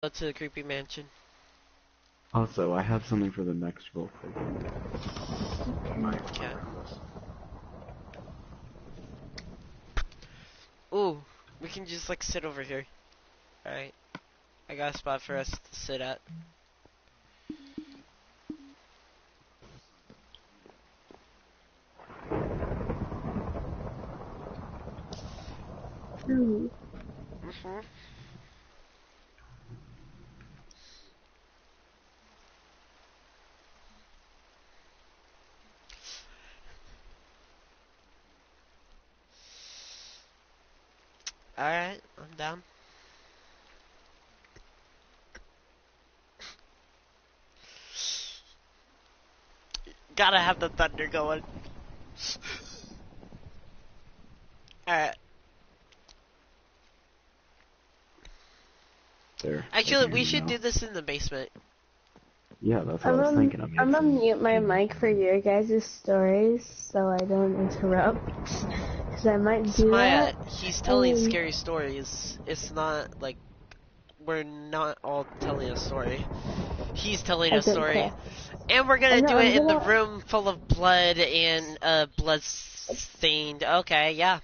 Go to the creepy mansion. Also, I have something for the next role play game. Okay. Ooh, we can just like sit over here. Alright. I got a spot for us to sit at. Mm-hmm. Alright, I'm down. Gotta have the thunder going. Alright. There. I Actually, can hear we you should now. do this in the basement. Yeah, that's what I was thinking. I'm gonna mute my mic for your guys' stories so I don't interrupt. Because I might do Smaya, that. he's telling scary stories. It's not like we're not all telling a story. He's telling a story. Okay. And we're gonna do it I'm in the gonna. room full of blood and blood stained. Okay, yeah.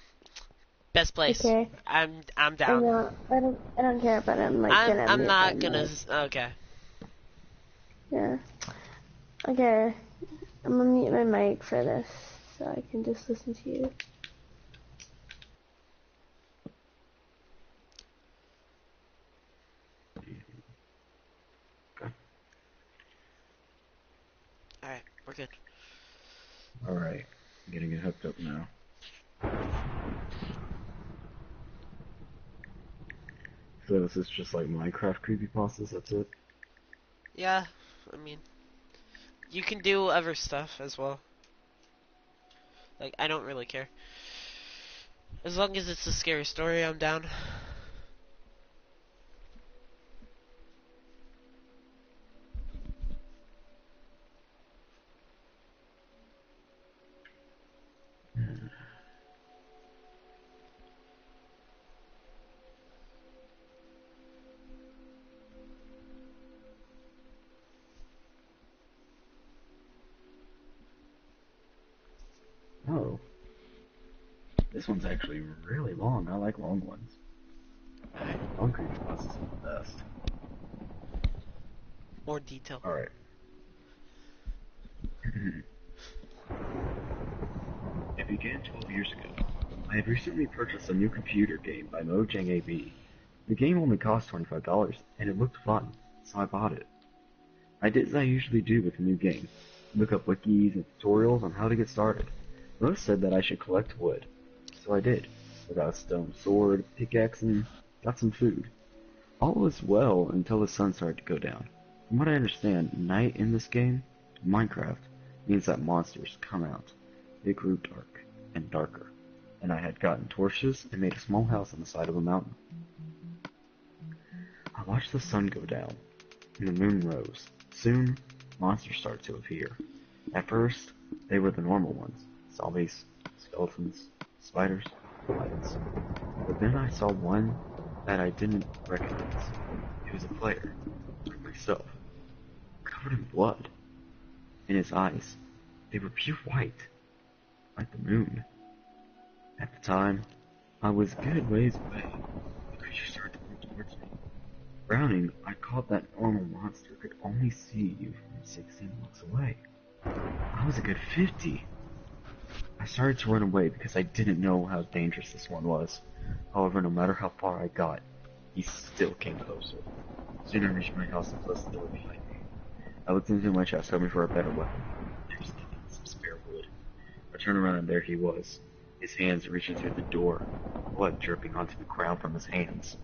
Best place. Okay. I'm I down. know. I don't care, but I'm like gonna I'm mute my not gonna. mic. Okay. Yeah. Okay. I'm gonna mute my mic for this so I can just listen to you. Okay. All right, we're good. Alright. I'm getting it hooked up now. So this is just like Minecraft creepypastas, that's it? Yeah, I mean, you can do other stuff as well. Like, I don't really care. As long as it's a scary story, I'm down. Oh. This one's actually really long. I like long ones. Alright, Long creepypastas are the best. more detail. Alright. It began 12 years ago. I had recently purchased a new computer game by Mojang AB. The game only cost $25, and it looked fun, so I bought it. I did as I usually do with a new game, look up wikis and tutorials on how to get started. Most said that I should collect wood, so I did. I got a stone sword, pickaxe, and got some food. All was well until the sun started to go down. From what I understand, night in this game, Minecraft, means that monsters come out. It grew dark and darker, and I had gotten torches and made a small house on the side of a mountain. I watched the sun go down, and the moon rose. Soon, monsters started to appear. At first, they were the normal ones. Zombies, skeletons, spiders, lions. But then I saw one that I didn't recognize. It was a player, like myself, covered in blood. In his eyes, they were pure white, like the moon. At the time, I was a good ways away. The creature started to move towards me. Browning, I caught that normal monster could only see you from 16 blocks away. I was a good 50. I started to run away because I didn't know how dangerous this one was. However, no matter how far I got, he still came closer. Soon I reached my house and closed the door behind me. I looked into my chest, hoping for a better weapon. There was nothing but some spare wood. I turned around and there he was, his hands reaching through the door, blood dripping onto the ground from his hands.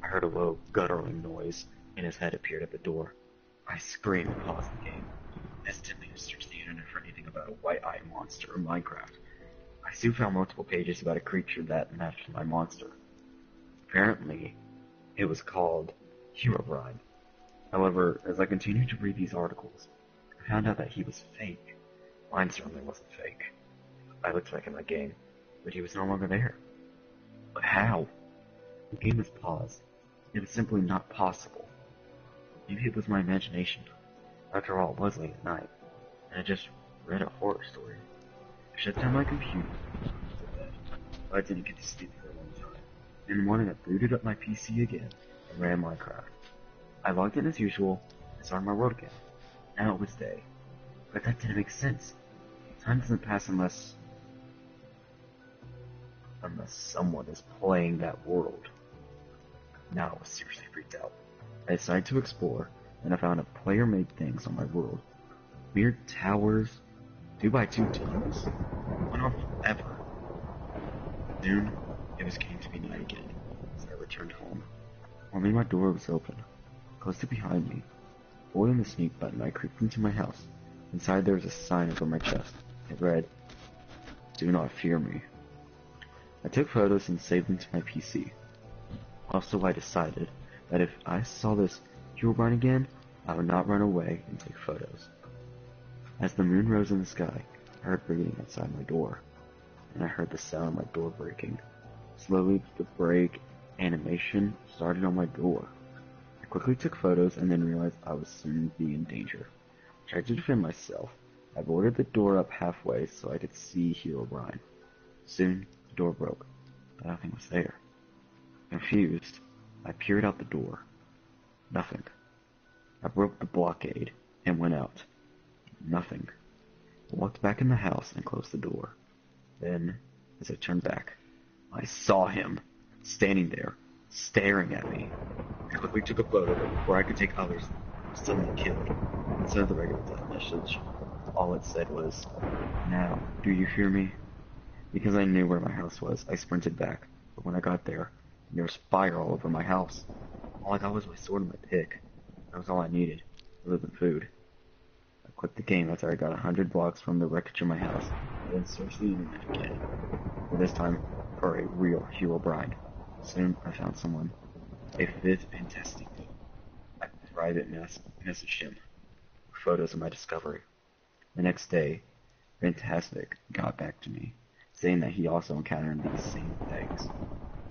I heard a low, guttural noise, and his head appeared at the door. I screamed and paused the game. Instantly searched the internet for anything about a white-eyed monster in Minecraft. I soon found multiple pages about a creature that matched my monster. Apparently, it was called Herobrine. However, as I continued to read these articles, I found out that he was fake. Mine certainly wasn't fake. I looked back in my game, but he was no longer there. But how? The game was paused. It was simply not possible. Maybe it was my imagination. After all, it was late at night, and I just read a horror story. I shut down my computer and went to bed, but I didn't get to sleep for a long time. In the morning, I booted up my PC again and ran Minecraft. I logged in as usual and started my world again. Now it was day. But that didn't make sense. Time doesn't pass unless someone is playing that world. Now I was seriously freaked out. I decided to explore, and I found a player-made things on my world. Weird towers, 2x2 tunnels. It went on forever. Soon, it was getting to be night again, so I returned home. Only my door was open. Close to behind me, holding the sneak button, I creeped into my house. Inside there was a sign over my chest. It read, "Do not fear me." I took photos and saved them to my PC. Also, I decided that if I saw this Herobrine again, I would not run away and take photos. As the moon rose in the sky, I heard breathing outside my door, and I heard the sound of my door breaking. Slowly, the break animation started on my door. I quickly took photos and then realized I would soon be in danger. I tried to defend myself. I boarded the door up halfway so I could see Herobrine. Soon, the door broke, but nothing was there. Confused, I peered out the door. Nothing. I broke the blockade and went out. Nothing. I walked back in the house and closed the door. Then, as I turned back, I saw him, standing there, staring at me. I quickly took a photo, but before I could take others, I was suddenly killed. Instead of the regular death message, all it said was, "Now, do you fear me?" Because I knew where my house was, I sprinted back, but when I got there was fire all over my house. All I got was my sword and my pick. That was all I needed, other than food. I quit the game after I got 100 blocks from the wreckage of my house, and then searched the internet again. But this time, for a real Herobrine. Soon, I found someone. A fifth Fantastic. I private messaged him with photos of my discovery. The next day, Fantastic got back to me, saying that he also encountered these same things.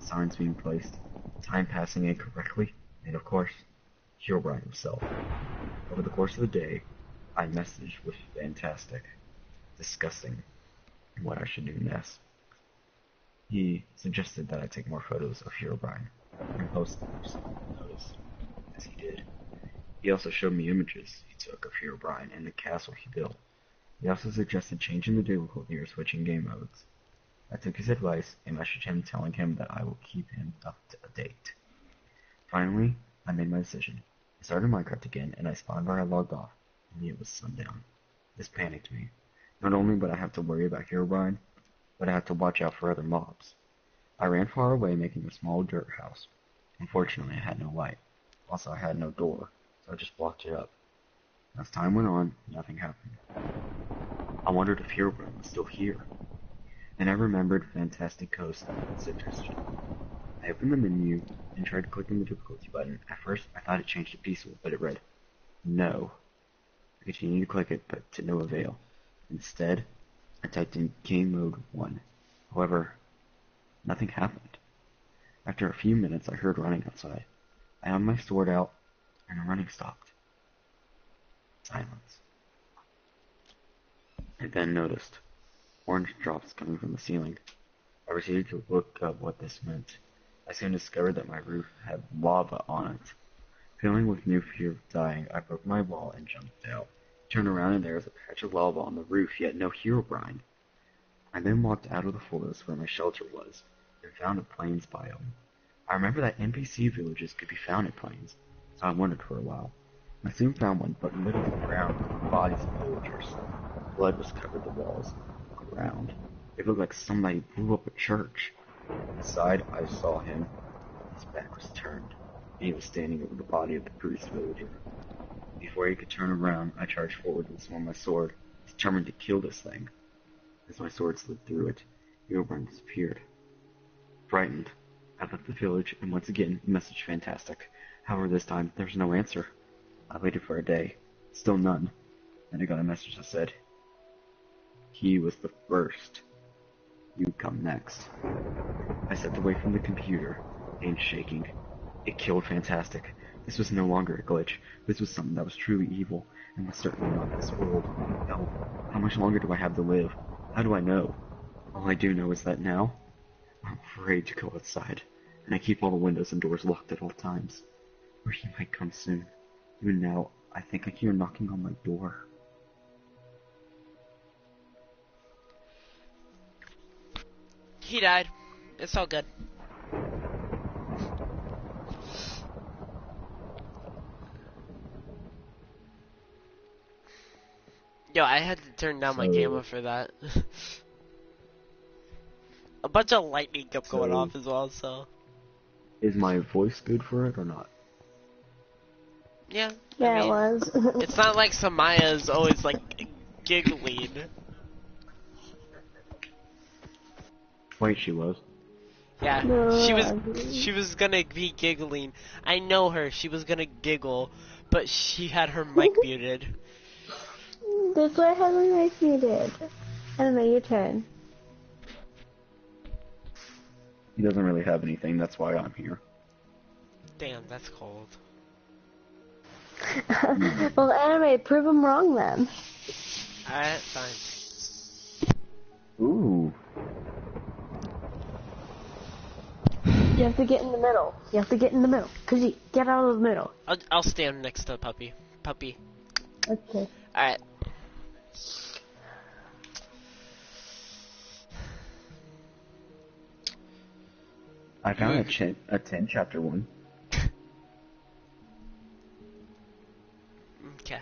Signs being placed, time passing incorrectly, and of course, Herobrine himself. Over the course of the day, I messaged with Fantastic, discussing what I should do next. He suggested that I take more photos of Herobrine and post them so someone would notice, as he did. He also showed me images he took of Herobrine and the castle he built. He also suggested changing the difficulty or switching game modes. I took his advice and messaged him telling him that I will keep him up to date. Finally, I made my decision. I started Minecraft again and I spawned where I logged off, only it was sundown. This panicked me. Not only would I have to worry about Herobrine, but I had to watch out for other mobs. I ran far away making a small dirt house. Unfortunately, I had no light. Also, I had no door, so I just blocked it up. As time went on, nothing happened. I wondered if Herobrine was still here. Then I remembered Fantastic Coast suggestion. I opened the menu and tried clicking the difficulty button. At first, I thought it changed to peaceful, but it read, "No." I continued to click it, but to no avail. Instead, I typed in Game Mode 1. However, nothing happened. After a few minutes, I heard running outside. I had my sword out, and the running stopped. Silence. I then noticed orange drops coming from the ceiling. I proceeded to look up what this meant. I soon discovered that my roof had lava on it. Feeling with new fear of dying, I broke my wall and jumped out. Turned around and there was a patch of lava on the roof, yet no Herobrine. I then walked out of the forest where my shelter was, and found a plains biome. I remember that NPC villages could be found in plains, so I wondered for a while. I soon found one, but littered the ground with the bodies of villagers. Blood was covered the walls, the ground. It looked like somebody blew up a church. Inside, I saw him. His back was turned, and he was standing over the body of the priest villager. Before he could turn around, I charged forward and swung my sword, determined to kill this thing. As my sword slid through it, Herobrine disappeared. Frightened, I left the village and once again messaged Fantastic. However, this time, there was no answer. I waited for a day. Still none. Then I got a message that said, "He was the first. You come next." I stepped away from the computer, hands shaking. It killed Fantastic. This was no longer a glitch. This was something that was truly evil, and was certainly not this world. No. How much longer do I have to live? How do I know? All I do know is that now, I'm afraid to go outside, and I keep all the windows and doors locked at all times. Or he might come soon. Even now, I think I hear knocking on my door. He died. It's all good. Yo, I had to turn down my So- camera for that. A bunch of lightning kept going So- off as well, so... Is my voice good for it or not? Yeah. Yeah, I it mean, was. it's not like Samaya's always, like, giggling. Wait, she was. Yeah, No, she was gonna be giggling. I know her, she was gonna giggle, but she had her mic muted. That's what I had my mic muted. I don't know, your turn. He doesn't really have anything, that's why I'm here. Damn, that's cold. Well, anime, prove him wrong then. Alright, fine. Ooh. You have to get in the middle. You have to get in the middle. Khajiit, get out of the middle. I'll stand next to Puppy. Puppy. Okay. Alright. I found a 10 chapter one. Okay.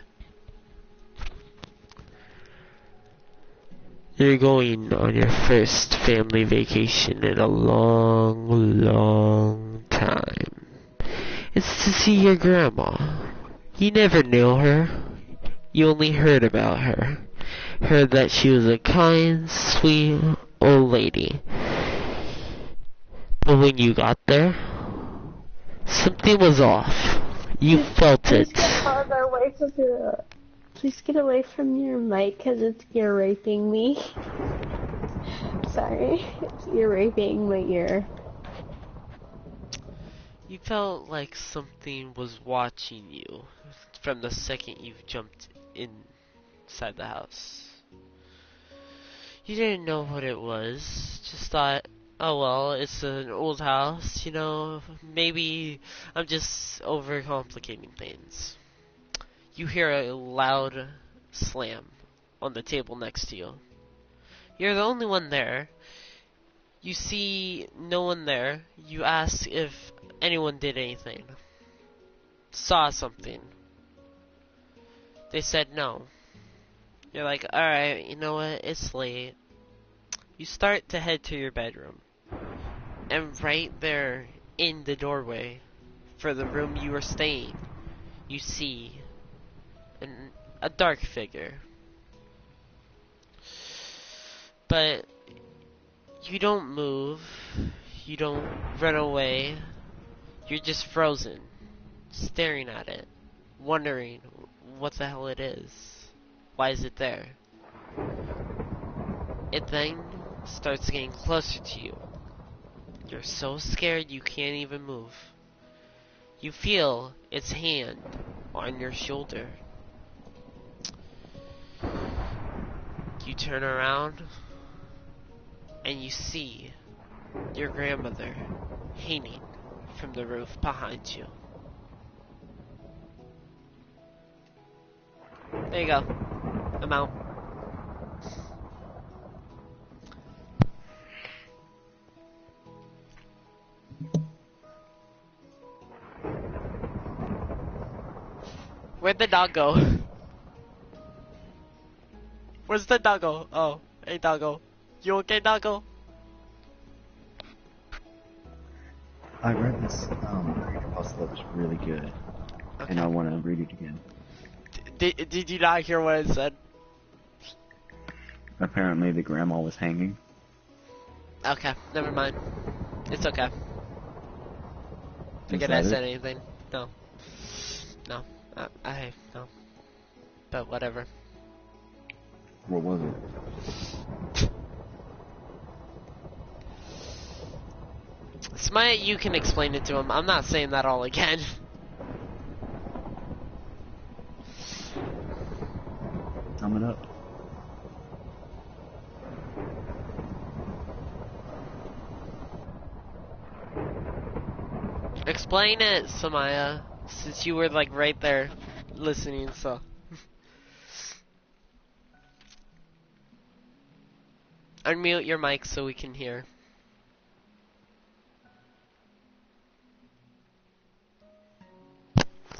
You're going on your first family vacation in a long, long time. It's to see your grandma. You never knew her. You only heard about her. Heard that she was a kind, sweet old lady. But when you got there, something was off. You felt Please it. get farther away from your... Please get away from your mic, because you're raping me. Sorry. You're raping my ear. You felt like something was watching you from the second you jumped inside the house. You didn't know what it was, just thought, oh well, it's an old house, you know, maybe I'm just overcomplicating things. You hear a loud slam on the table next to you. You're the only one there. You see no one there. You ask if anyone did anything. Saw something. They said no. You're like, alright, you know what, it's late. You start to head to your bedroom. And right there, in the doorway, for the room you were staying, you see a dark figure. But you don't move, you don't run away, you're just frozen, staring at it, wondering what the hell it is. Why is it there? It then starts getting closer to you. You're so scared you can't even move. You feel its hand on your shoulder. You turn around and you see your grandmother hanging from the roof behind you. There you go. I'm out. Where'd the dog go? Where's the doggo? Oh, hey doggo. You okay, doggo? I read this creepypasta that was really good, and I want to read it again. Did you not hear what I said? Apparently the grandma was hanging. Okay, never mind. It's okay. Forget that I said it? anything. No. No. No. But whatever. What was it? Smite, you can explain it to him. I'm not saying that all again. sum it up. Explain it, Samaya, since you were like right there listening, so. Unmute your mic so we can hear.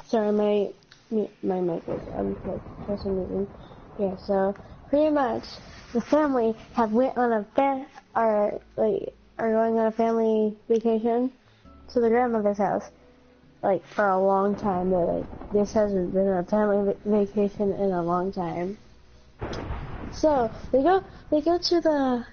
Sorry, my mic was unplugged for some reason. Yeah, so pretty much the family have went on are going on a family vacation to the grandmother's house, like for a long time. But like this hasn't been a family vacation in a long time. So they go to the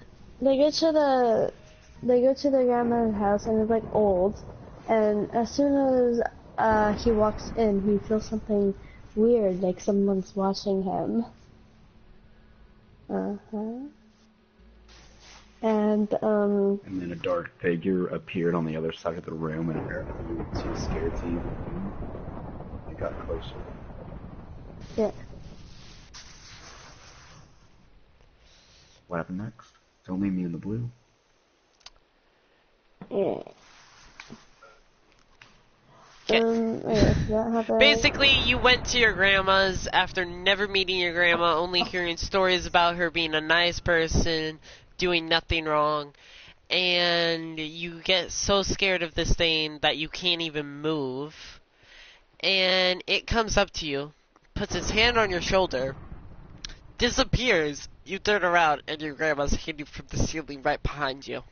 grandmother's house, and it's like old. And as soon as he walks in, he feels something weird, like someone's watching him. And then a dark figure appeared on the other side of the room, and apparently you were too scared to even move. It got closer. Yeah. What happened next? It's only me in the blue. Yeah. Basically, you went to your grandma's after never meeting your grandma, only hearing stories about her being a nice person, doing nothing wrong, and you get so scared of this thing that you can't even move, and it comes up to you, puts its hand on your shoulder, disappears, you turn around, and your grandma's hanging from the ceiling right behind you.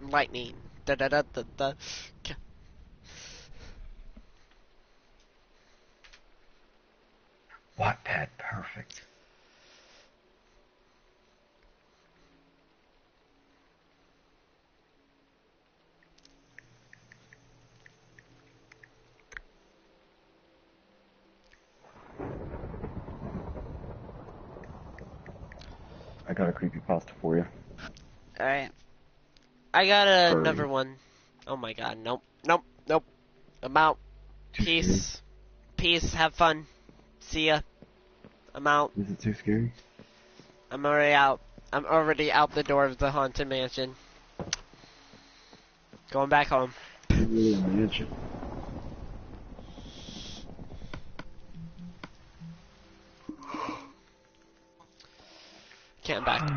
Lightning. Da da da da da. Wattpad perfect. I got a creepypasta for you. Alright. I got another one. Oh my god, nope, nope, nope. I'm out. Peace. Peace, have fun. See ya. I'm out. Is it too scary? I'm already out. I'm already out the door of the haunted mansion. Going back home. Mansion. Can't back.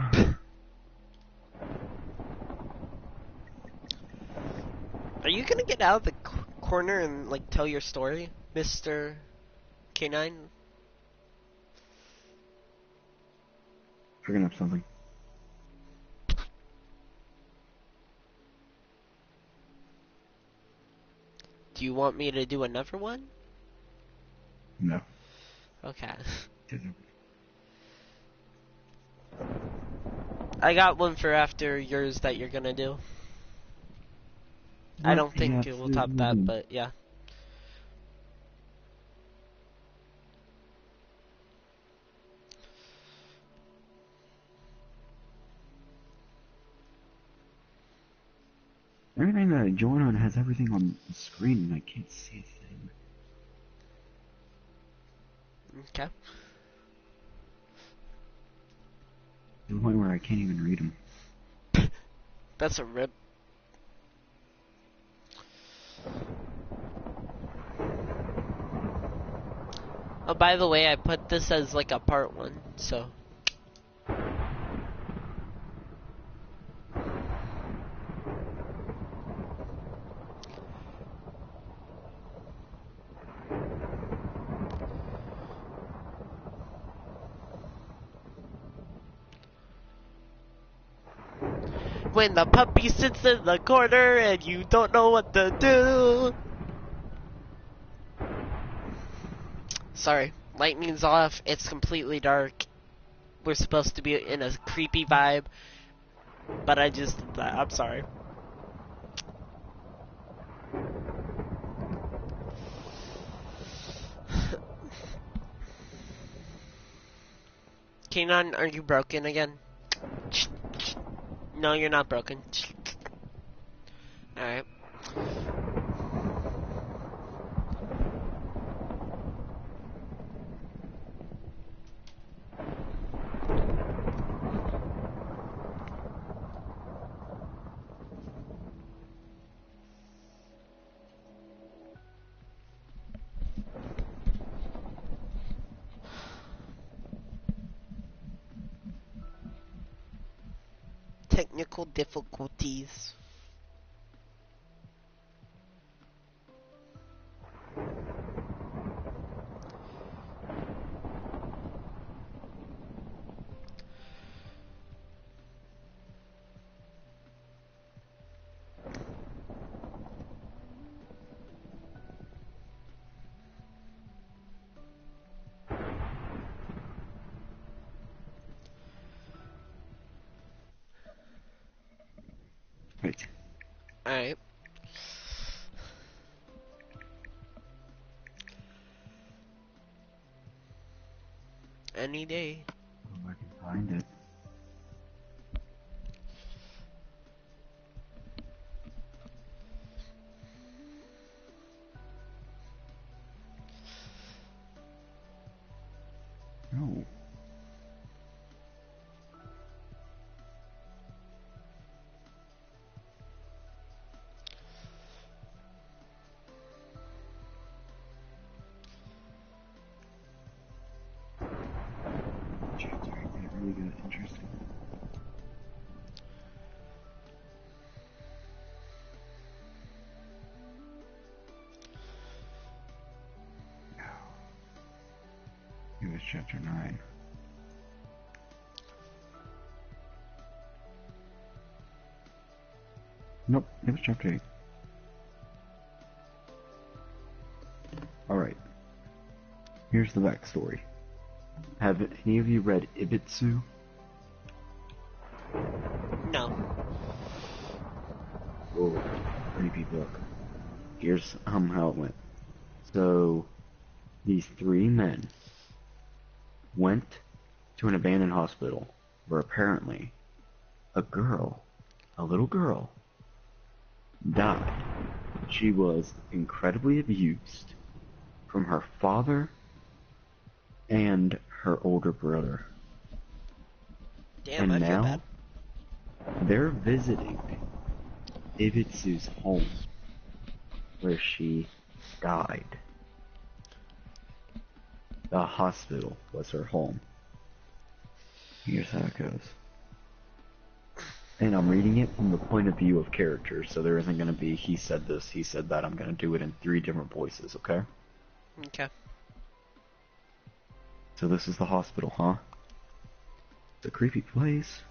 Are you gonna get out of the corner and like tell your story, Mr. K9? Bringing up something. Do you want me to do another one? No. Okay. I got one for after yours that you're gonna do. I don't think it will top that, but yeah. Everything that I join on has everything on the screen and I can't see a thing. Okay. To the point where I can't even read them. That's a rip. Oh, by the way, I put this as like a part 1, so. When the puppy sits in the corner and you don't know what to do. Sorry, lightning's off, it's completely dark. We're supposed to be in a creepy vibe, but I just did that, I'm sorry. Kanon, are you broken again? No, you're not broken. Alright. Technical difficulties. Wait. Alright. Any day. If I can find it. No. Chapter 8 didn't really get interesting. No. It was chapter 9. Nope, it was chapter 8. Alright. Here's the backstory. Have any of you read Ibitsu? No. Whoa, creepy book. Here's how it went. So, these 3 men went to an abandoned hospital where apparently a little girl, died. She was incredibly abused from her father and her older brother. Damn, And I feel now bad. they're visiting Ibitsu's home where she died. The hospital was her home. Here's how it goes. And I'm reading it from the point of view of characters, so there isn't going to be he said this, he said that. I'm going to do it in 3 different voices, okay? Okay. So this is the hospital, huh? It's a creepy place.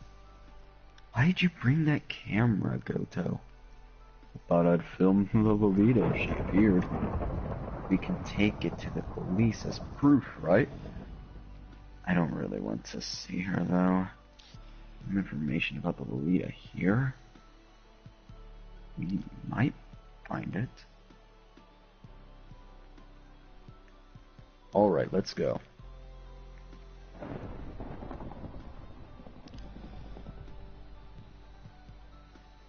Why did you bring that camera, Goto? I thought I'd film the Lolita if she appeared. We can take it to the police as proof, right? I don't really want to see her, though. Some information about the Lolita here. We might find it. Alright, let's go.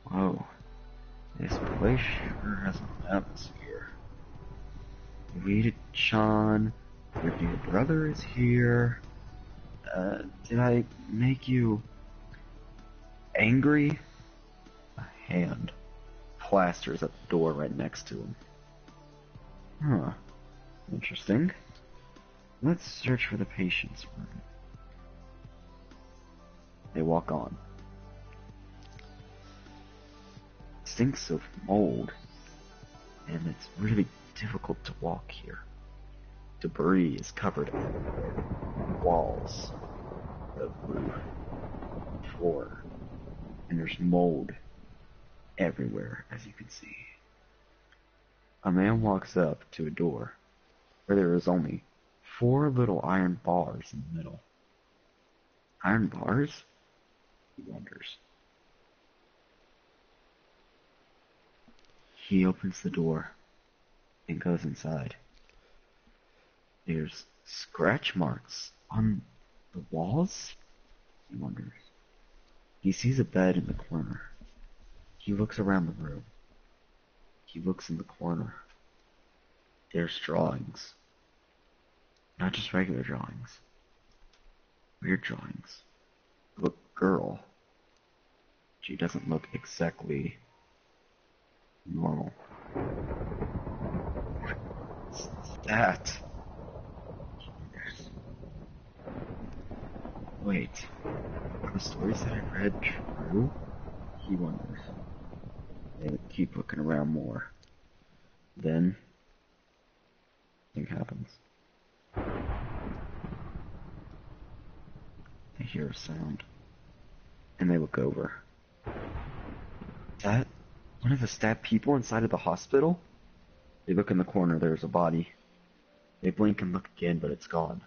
Whoa. This place sure has an atmosphere. Rita-chan, your dear brother is here. Did I make you angry? A hand plasters at the door right next to him. Huh. Interesting. Let's search for the patient's room. They walk on. It stinks of mold, and it's really difficult to walk here. Debris is covered everywhere. Walls, the roof, floor, and there's mold everywhere, as you can see. A man walks up to a door where there is only 4 little iron bars in the middle. Iron bars? He wonders. He opens the door and goes inside. There's scratch marks on The walls? He wonders. He sees a bed in the corner. He looks around the room. He looks in the corner. There's drawings. Not just regular drawings. Weird drawings. Of a girl. She doesn't look exactly normal. What's that? He wonders. Wait, are the stories that I read true? He wonders. They keep looking around more. Then, something happens. They hear a sound, and they look over. Is that one of the stabbed people inside of the hospital? They look in the corner, there's a body. They blink and look again, but it's gone.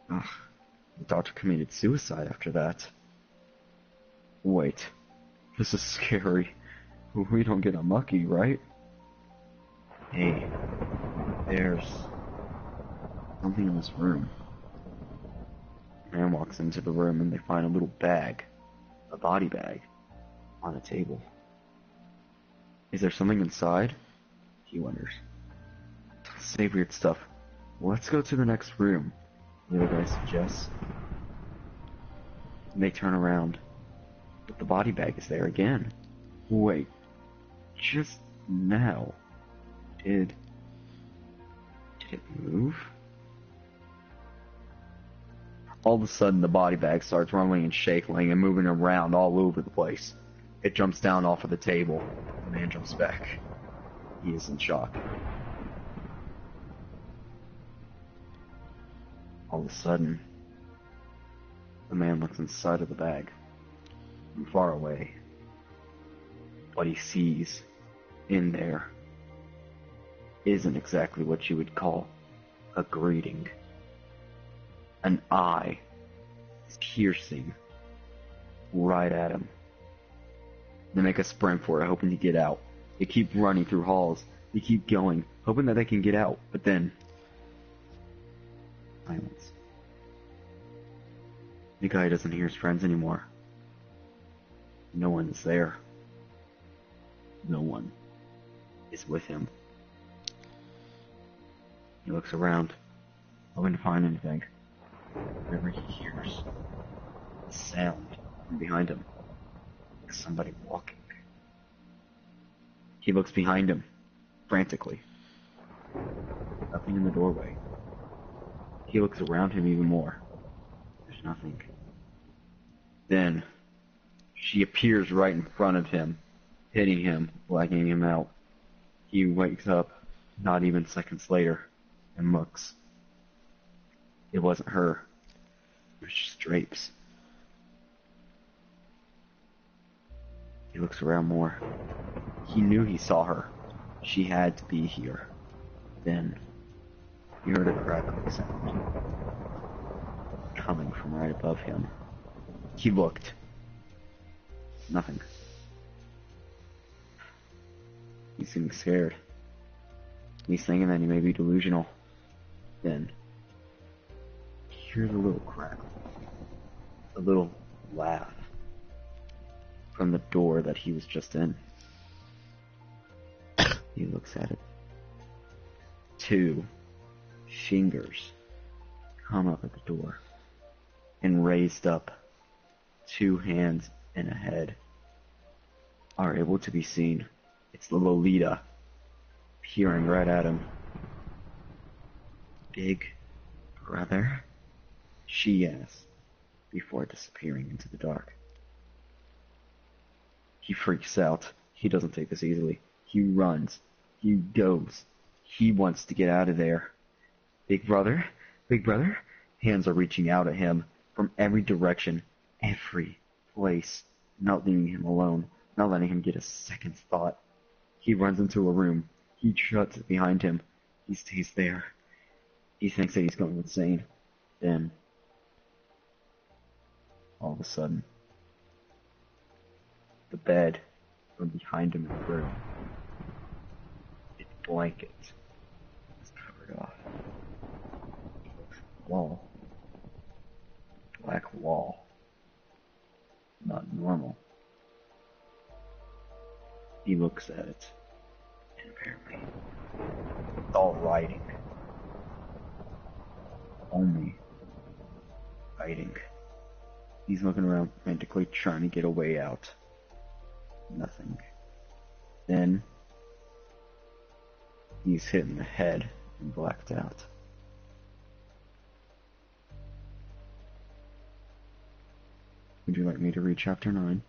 Ugh, the doctor committed suicide after that. Wait, this is scary. We don't get unlucky, right? Hey, there's something in this room. A man walks into the room and they find a little bag, a body bag, on a table. Is there something inside? He wonders. Don't say weird stuff. Let's go to the next room, the other guy suggests. And they turn around, but the body bag is there again. Wait, just now, did it move? All of a sudden, the body bag starts rumbling and shaking and moving around all over the place. It jumps down off of the table. The man jumps back. He is in shock. All of a sudden, the man looks inside of the bag, from far away. What he sees in there isn't exactly what you would call a greeting. An eye is piercing right at him. They make a sprint for it, hoping to get out. They keep running through halls. They keep going, hoping that they can get out. But then, silence. The guy doesn't hear his friends anymore. No one is there. No one is with him. He looks around, hoping to find anything. Whenever he hears a sound from behind him, like somebody walking. He looks behind him, frantically. Nothing in the doorway. He looks around him even more. There's nothing. Then, she appears right in front of him, hitting him, blacking him out. He wakes up, not even seconds later, and looks. It wasn't her. It was just drapes. He looks around more. He knew he saw her. She had to be here. Then, he heard a crackling sound coming from right above him. He looked. Nothing. He's getting scared. He's thinking that he may be delusional. Then, he hears a little crackle. A little laugh from the door that he was just in. He looks at it. 2 fingers come up at the door, and raised up 2 hands and a head are able to be seen. It's the Lolita peering right at him. Big brother? She asks, before disappearing into the dark. He freaks out. He doesn't take this easily. He runs. He goes. He wants to get out of there. Big brother? Big brother? Hands are reaching out at him from every direction, every place, not leaving him alone, not letting him get a second's thought. He runs into a room. He shuts it behind him. He stays there. He thinks that he's going insane. Then, all of a sudden, the bed from behind him in the room, its blanket is covered off. He looks at the wall, He looks at it, and apparently it's all writing. Only writing. He's looking around frantically trying to get a way out. Nothing. Then he's hit in the head and blacked out. Would you like me to read chapter 9?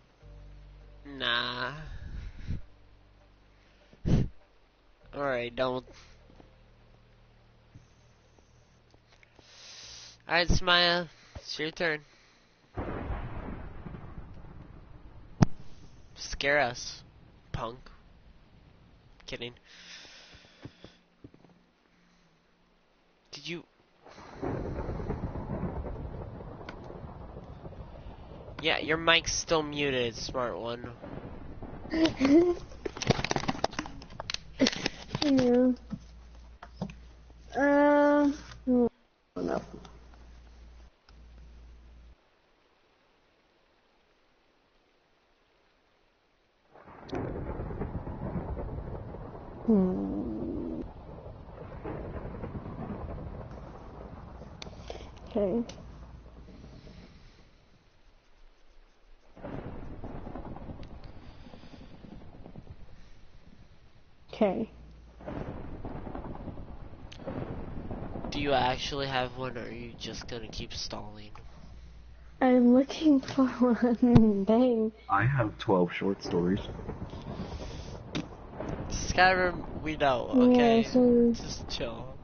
Nah. Alright, don't. Alright, Smaya, it's your turn. Scare us, punk. Kidding. Did you... Yeah, your mic's still muted, smart one. Yeah. No. Okay. Okay. Do you actually have one, or are you just gonna keep stalling? I'm looking for one. Dang. I have 12 short stories. Skyrim, we know, okay? Yeah, so... Just chill.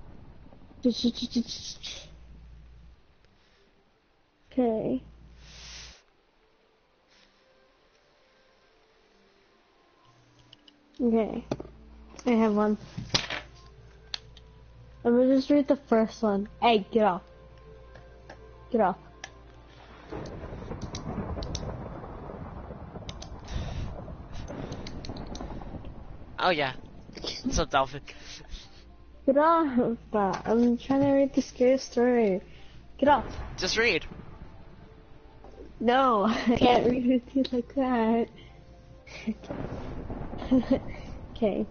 Okay. Okay. I have one. I'm gonna just read the first one. Hey, get off. Get off. Oh yeah. What's up, Dolphin? Get off. I'm trying to read the scary story. Get off. Just read. No, I can't read with you like that. Okay.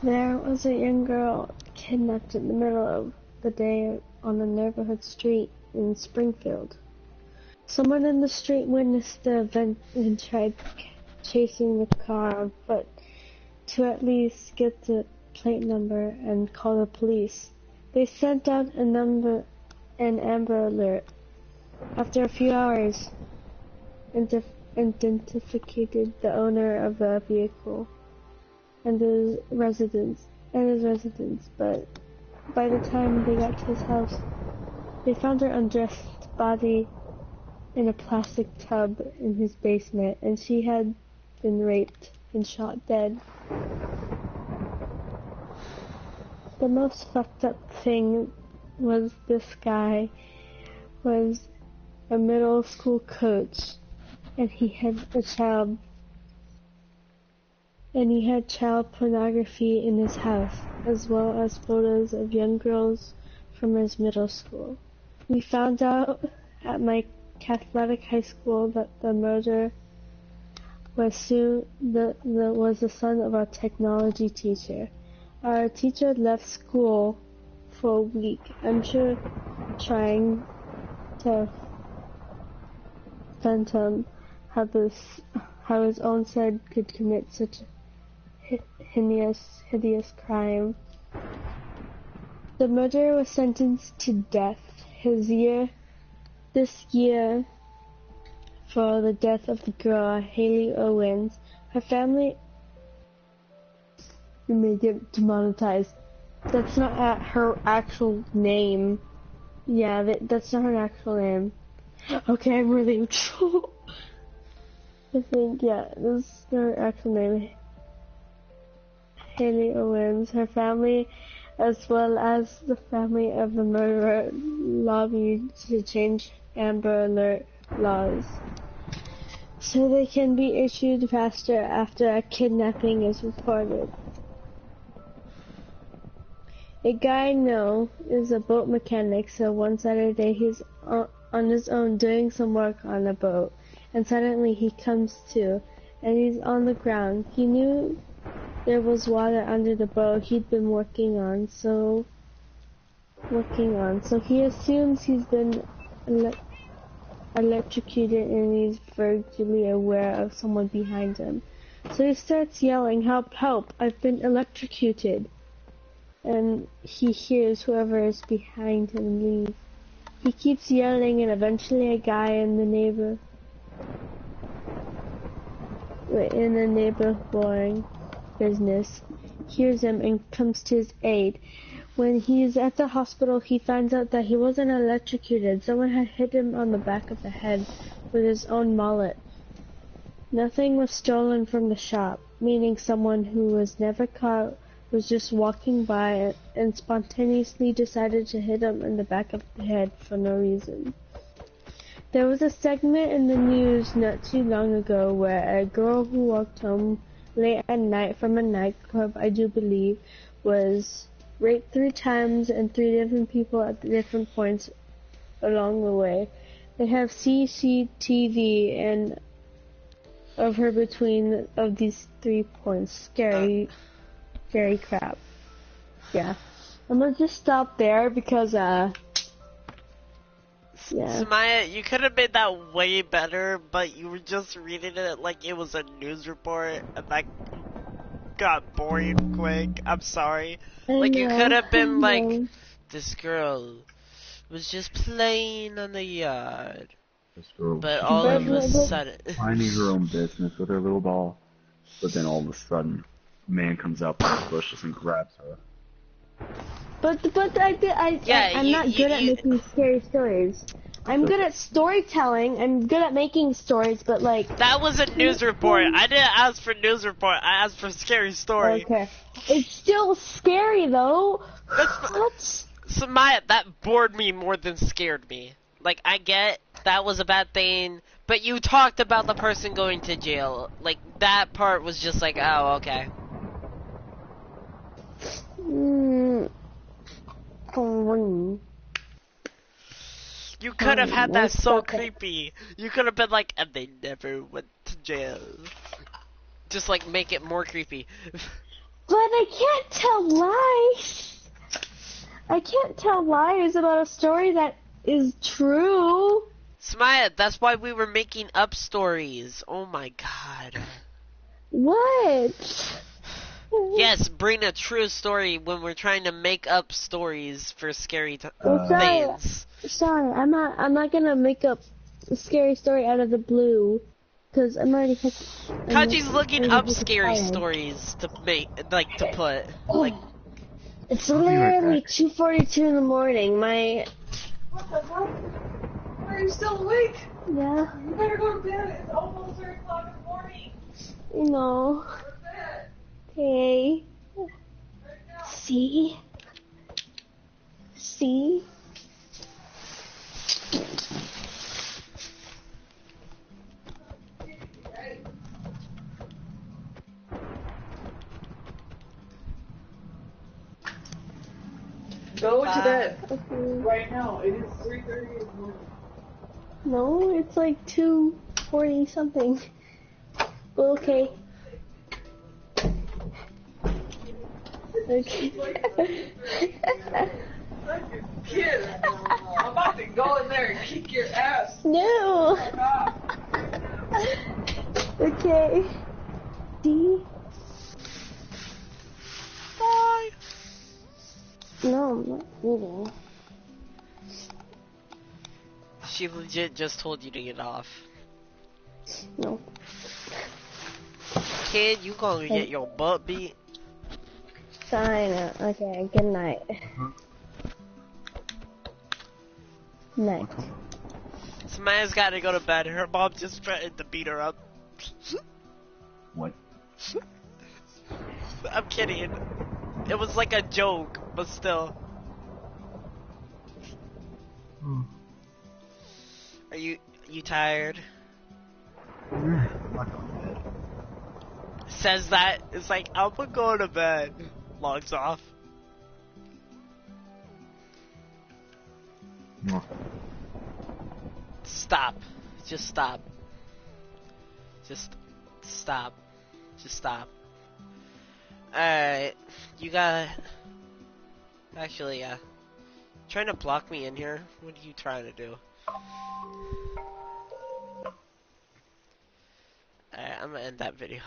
There was a young girl kidnapped in the middle of the day on a neighborhood street in Springfield. Someone in the street witnessed the event and tried chasing the car, but to at least get the plate number and call the police. They sent out an Amber Alert. After a few hours, identified the owner of the vehicle and his residence, but by the time they got to his house, they found her undressed body in a plastic tub in his basement, and she had been raped and shot dead. The most fucked up thing was this guy was a middle school coach, and he had child pornography in his house, as well as photos of young girls from his middle school. We found out at my Catholic high school that the murderer was the son of our technology teacher. Our teacher left school for a week, I'm sure trying to fathom how his own son could commit such a hideous crime. The murderer was sentenced to death this year for the death of the girl, Haley Owens. Her family... You may get demonetized. That's not her actual name. Yeah, that's not her actual name. Okay, I'm really in trouble. I think, yeah, this is her actual name. Haley Owens. Her family, as well as the family of the murderer, lobbied to change Amber Alert laws so they can be issued faster after a kidnapping is reported. A guy I know is a boat mechanic, so one Saturday he's on his own doing some work on a boat, and suddenly he comes to, and he's on the ground. He knew there was water under the boat he'd been working on, so he assumes he's been electrocuted, and he's vaguely aware of someone behind him. So he starts yelling, "Help, help, I've been electrocuted." And he hears whoever is behind him leave. He keeps yelling, and eventually a guy in the neighboring business hears him and comes to his aid. When he's at the hospital, he finds out that he wasn't electrocuted. Someone had hit him on the back of the head with his own mallet. Nothing was stolen from the shop, meaning someone who was never caught was just walking by and spontaneously decided to hit him in the back of the head for no reason. There was a segment in the news not too long ago where a girl who walked home late at night from a nightclub, I do believe, was raped 3 times and 3 different people at different points along the way. They have CCTV and of her between of these 3 points. Scary crap. Yeah. I'm gonna just stop there because yeah. Samaya, you could have made that way better, but you were just reading it like it was a news report, and that got boring quick. I'm sorry. Like, you could have been like, this girl was just playing on the yard. This girl But all of a sudden... minding her own business with her little ball, but then all of a sudden, a man comes up from the bushes and grabs her. I'm not good at making scary stories. I'm good at storytelling and good at making stories, but like... That was a news report. I didn't ask for news report. I asked for scary story. Okay. It's still scary, though. What? Samaya, that bored me more than scared me. Like, I get that was a bad thing, but you talked about the person going to jail. Like, that part was just like, oh, okay. You could have had that so creepy. You could have been like, and they never went to jail. Just like make it more creepy. But I can't tell lies. I can't tell lies about a story that is true. Samaya, that's why we were making up stories. Oh my god. What? Yes, bring a true story when we're trying to make up stories for scary things. Sorry, I'm not gonna make up a scary story out of the blue, because I'm already. Kaji's looking up scary stories to make, like, to put, like. It's literally 2:42 in the morning. My. What the fuck? Are you still awake? Yeah. You better go to bed. It's almost 3 o'clock in the morning. No. Go to bed. Okay. Right now. See? Go to bed. Okay. Right now. It is 3:30 in the morning. No, it's like 2:40 something. Okay. Okay. Kid, I'm about to go in there and kick your ass. No. Okay. D. Bye. No, I'm not eating. She legit just told you to get off. No. Kid, you gonna get your butt beat? Fine. Okay. Good night. Night. Samaya's gotta go to bed. Her mom just threatened to beat her up. What? I'm kidding. It was like a joke, but still. Are you tired? I'm not going to bed. Says that. It's like, I'm gonna go to bed. Logs off. No. Stop. Just stop. Just stop. Just stop. Alright. You got... Actually, yeah. Trying to block me in here? What are you trying to do? Alright, I'm gonna end that video.